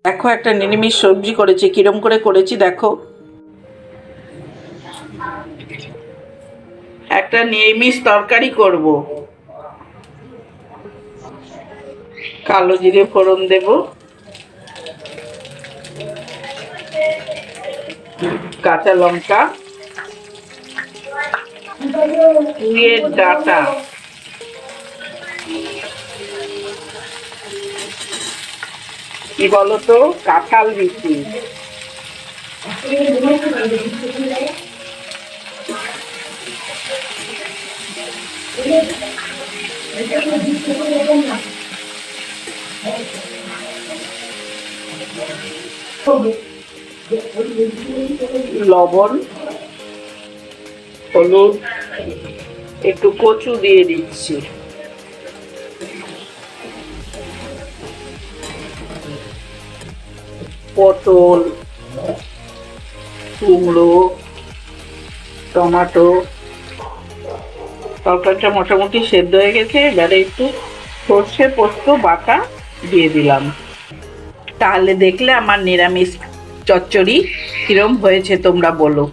দেখো একটা নিরামিষ সবজি করেছি, কিরম করে করেছি দেখো। একটা নিরামিষ তরকারি করব। কালো জিরে ফোড়ন দেব, কাঁচা লঙ্কা, পুঁইয়ের ডাঁটা, কি বলতো, কাঁঠাল বিচি, লবণ, হলুদ, একটু কচু দিয়ে দিচ্ছি, পটল, কুমড়ো, টমেটো। তরকারিটা মোটামুটি সেদ্ধ হয়ে গেছে, এবারে একটু সর্ষে পোস্ত বাটা দিয়ে দিলাম। তাহলে দেখলে আমার নিরামিষ চচ্চড়ি কিরম হয়েছে তোমরা বলো।